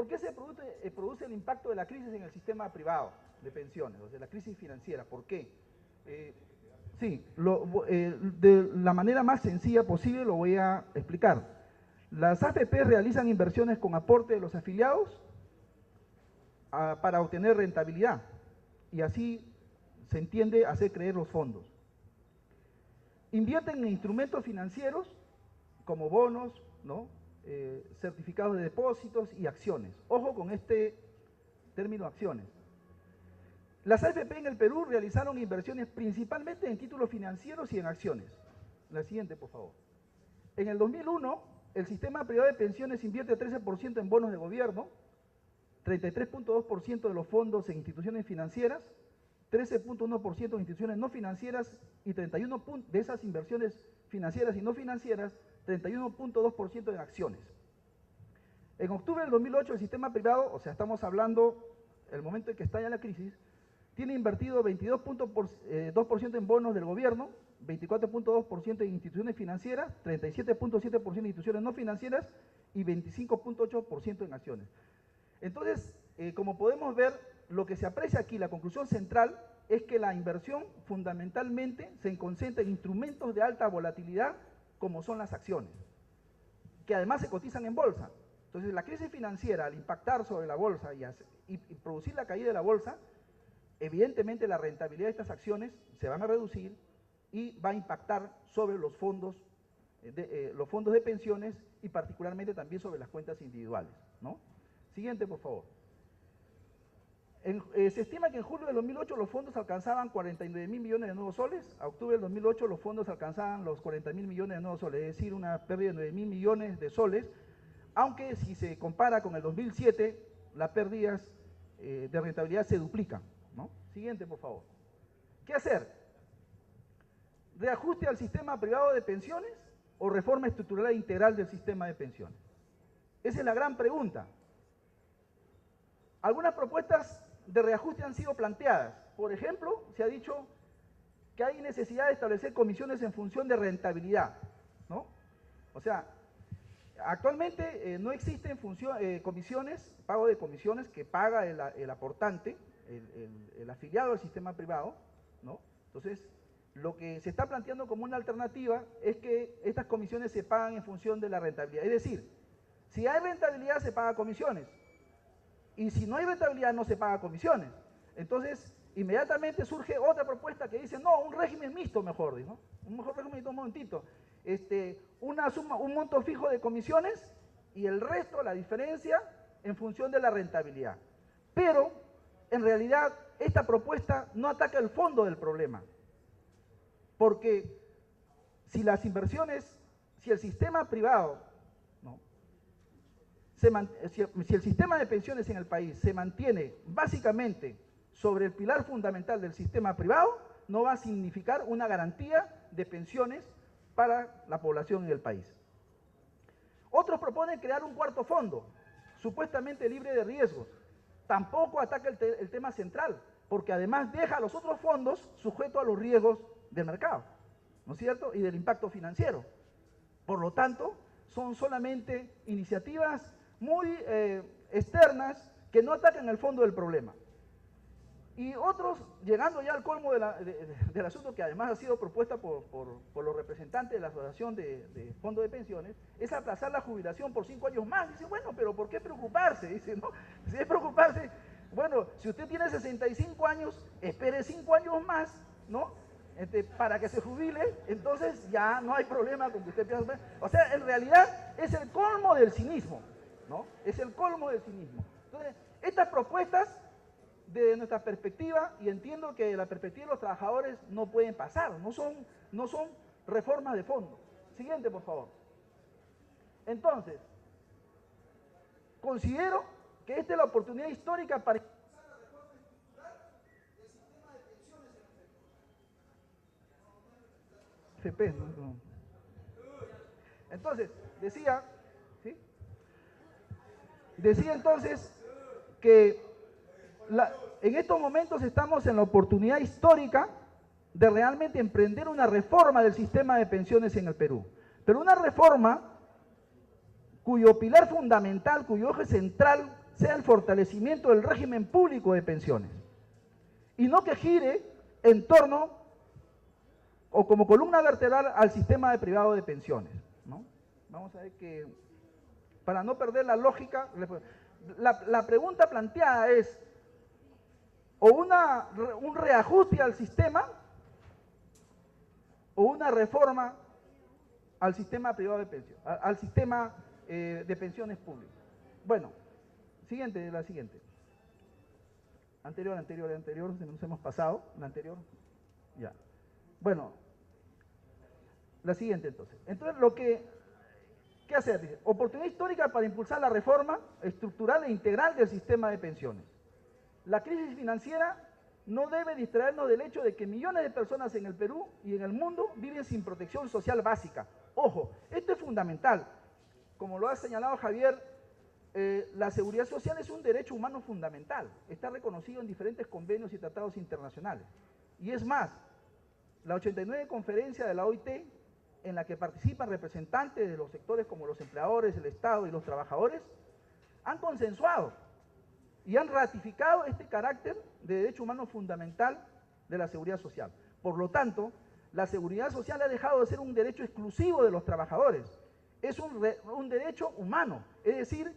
¿por qué se produce el impacto de la crisis en el sistema privado de pensiones, o sea, la crisis financiera? ¿Por qué? Sí, de la manera más sencilla posible lo voy a explicar. Las AFP realizan inversiones con aporte de los afiliados para obtener rentabilidad y así se entiende hacer creer los fondos. Invierten en instrumentos financieros como bonos, ¿no? Certificados de depósitos y acciones. Ojo con este término acciones. Las AFP en el Perú realizaron inversiones principalmente en títulos financieros y en acciones. La siguiente, por favor. En el 2001, el sistema privado de pensiones invierte 13% en bonos de gobierno, 33.2% de los fondos en instituciones financieras, 13.1% en instituciones no financieras y 31% de esas inversiones financieras y no financieras, 31.2% en acciones. En octubre del 2008 el sistema privado, o sea, estamos hablando el momento en que estalla la crisis, tiene invertido 22.2% en bonos del gobierno, 24.2% en instituciones financieras, 37.7% en instituciones no financieras y 25.8% en acciones. Entonces, como podemos ver, lo que se aprecia aquí, la conclusión central, es que la inversión fundamentalmente se concentra en instrumentos de alta volatilidad, como son las acciones, que además se cotizan en bolsa. Entonces, la crisis financiera, al impactar sobre la bolsa y producir la caída de la bolsa, evidentemente la rentabilidad de estas acciones se van a reducir y va a impactar sobre los fondos de pensiones y particularmente también sobre las cuentas individuales, ¿no? Siguiente, por favor. Se estima que en julio del 2008 los fondos alcanzaban 49.000 millones de nuevos soles, a octubre del 2008 los fondos alcanzaban los 40.000 millones de nuevos soles, es decir, una pérdida de 9.000 millones de soles, aunque si se compara con el 2007, las pérdidas de rentabilidad se duplican, ¿no? Siguiente, por favor. ¿Qué hacer? ¿Reajuste al sistema privado de pensiones o reforma estructural integral del sistema de pensiones? Esa es la gran pregunta. Algunas propuestas de reajuste han sido planteadas. Por ejemplo, se ha dicho que hay necesidad de establecer comisiones en función de rentabilidad, ¿no? O sea, actualmente no existen comisiones, pago de comisiones que paga el aportante, el afiliado al sistema privado, ¿no? Entonces, lo que se está planteando como una alternativa es que estas comisiones se pagan en función de la rentabilidad. Es decir, si hay rentabilidad se paga comisiones. Y si no hay rentabilidad no se paga comisiones. Entonces, inmediatamente surge otra propuesta que dice, no, un régimen mixto mejor, ¿no? Un mejor régimen mixto, un momentito. Un monto fijo de comisiones y el resto, la diferencia, en función de la rentabilidad. Pero, en realidad, esta propuesta no ataca el fondo del problema. Porque si las inversiones, si el sistema privado, ¿no? Si el sistema de pensiones en el país se mantiene básicamente sobre el pilar fundamental del sistema privado, no va a significar una garantía de pensiones para la población en el país. Otros proponen crear un cuarto fondo, supuestamente libre de riesgos. Tampoco ataca el tema central, porque además deja a los otros fondos sujetos a los riesgos del mercado, ¿no es cierto? Y del impacto financiero. Por lo tanto, son solamente iniciativas muy externas que no atacan el fondo del problema. Y otros, llegando ya al colmo del asunto, que además ha sido propuesta por los representantes de la Asociación de Fondos de Pensiones, es aplazar la jubilación por 5 años más. Dice, bueno, pero ¿por qué preocuparse? Dice, ¿no? Si es preocuparse, bueno, si usted tiene 65 años, espere 5 años más, ¿no? Para que se jubile, entonces ya no hay problema con que usted piense. O sea, en realidad es el colmo del cinismo, ¿no? Es el colmo del cinismo. Entonces, estas propuestas, desde nuestra perspectiva, y entiendo que la perspectiva de los trabajadores no pueden pasar, no son reformas de fondo. Siguiente, por favor. Entonces, considero que esta es la oportunidad histórica para impulsar la reforma estructural del sistema de pensiones en el Perú. FP, ¿no? Entonces, decía entonces que en estos momentos estamos en la oportunidad histórica de realmente emprender una reforma del sistema de pensiones en el Perú. Pero una reforma cuyo pilar fundamental, cuyo eje central sea el fortalecimiento del régimen público de pensiones y no que gire en torno o como columna vertebral al sistema de privado de pensiones, ¿no? Vamos a ver que, para no perder la lógica, la pregunta planteada es o un reajuste al sistema o una reforma al sistema privado de pensiones, al sistema de pensiones públicas. Bueno, la siguiente. Anterior, nos hemos pasado, la anterior, ya. Bueno, la siguiente entonces. Entonces, ¿qué hacer? Dice, oportunidad histórica para impulsar la reforma estructural e integral del sistema de pensiones. La crisis financiera no debe distraernos del hecho de que millones de personas en el Perú y en el mundo viven sin protección social básica. Ojo, esto es fundamental. Como lo ha señalado Javier, la seguridad social es un derecho humano fundamental. Está reconocido en diferentes convenios y tratados internacionales. Y es más, la 89 conferencia de la OIT, en la que participan representantes de los sectores como los empleadores, el Estado y los trabajadores, han consensuado y han ratificado este carácter de derecho humano fundamental de la seguridad social. Por lo tanto, la seguridad social ha dejado de ser un derecho exclusivo de los trabajadores. Es un derecho humano, es decir,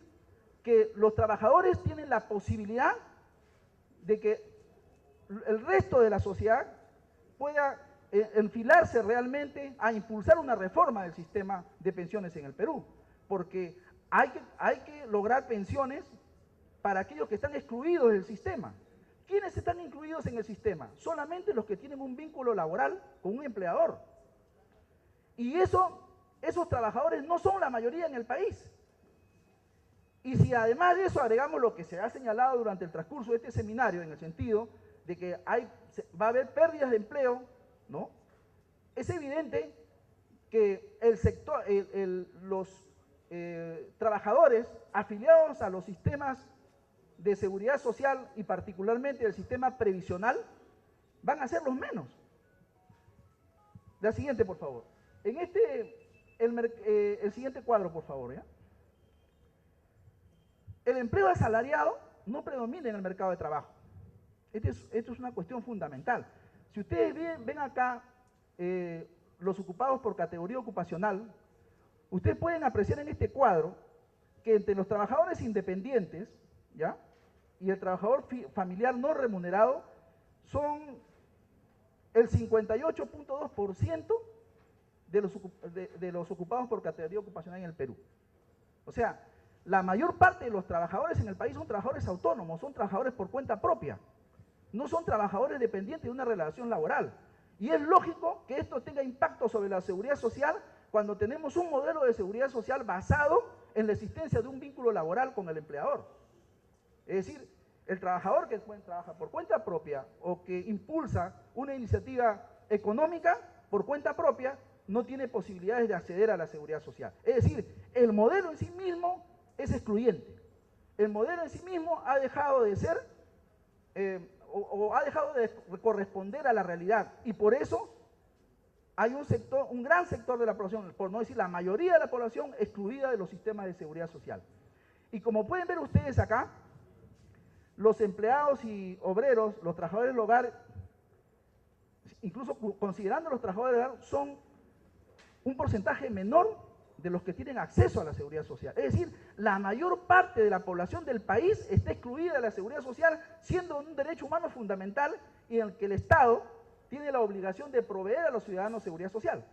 que los trabajadores tienen la posibilidad de que el resto de la sociedad pueda enfilarse realmente a impulsar una reforma del sistema de pensiones en el Perú, porque hay que lograr pensiones para aquellos que están excluidos del sistema. ¿Quiénes están incluidos en el sistema? Solamente los que tienen un vínculo laboral con un empleador. Y esos trabajadores no son la mayoría en el país. Y si además de eso agregamos lo que se ha señalado durante el transcurso de este seminario, en el sentido de que va a haber pérdidas de empleo, ¿no? Es evidente que el sector, los trabajadores afiliados a los sistemas de seguridad social y particularmente el sistema previsional van a ser los menos. La siguiente, por favor. En el siguiente cuadro, por favor, ¿ya? El empleo asalariado no predomina en el mercado de trabajo. Esto es una cuestión fundamental. Si ustedes ven acá los ocupados por categoría ocupacional, ustedes pueden apreciar en este cuadro que entre los trabajadores independientes, ¿ya?, y el trabajador familiar no remunerado son el 58.2% de los ocupados por categoría ocupacional en el Perú. O sea, la mayor parte de los trabajadores en el país son trabajadores autónomos, son trabajadores por cuenta propia, no son trabajadores dependientes de una relación laboral. Y es lógico que esto tenga impacto sobre la seguridad social cuando tenemos un modelo de seguridad social basado en la existencia de un vínculo laboral con el empleador. Es decir, el trabajador que trabaja por cuenta propia o que impulsa una iniciativa económica por cuenta propia no tiene posibilidades de acceder a la seguridad social. Es decir, el modelo en sí mismo es excluyente. El modelo en sí mismo ha dejado de ser o ha dejado de corresponder a la realidad, y por eso hay un gran sector de la población, por no decir la mayoría de la población, excluida de los sistemas de seguridad social. Y como pueden ver ustedes acá, los empleados y obreros, los trabajadores del hogar, incluso considerando los trabajadores del hogar, son un porcentaje menor de los que tienen acceso a la seguridad social. Es decir, la mayor parte de la población del país está excluida de la seguridad social, siendo un derecho humano fundamental y en el que el Estado tiene la obligación de proveer a los ciudadanos seguridad social.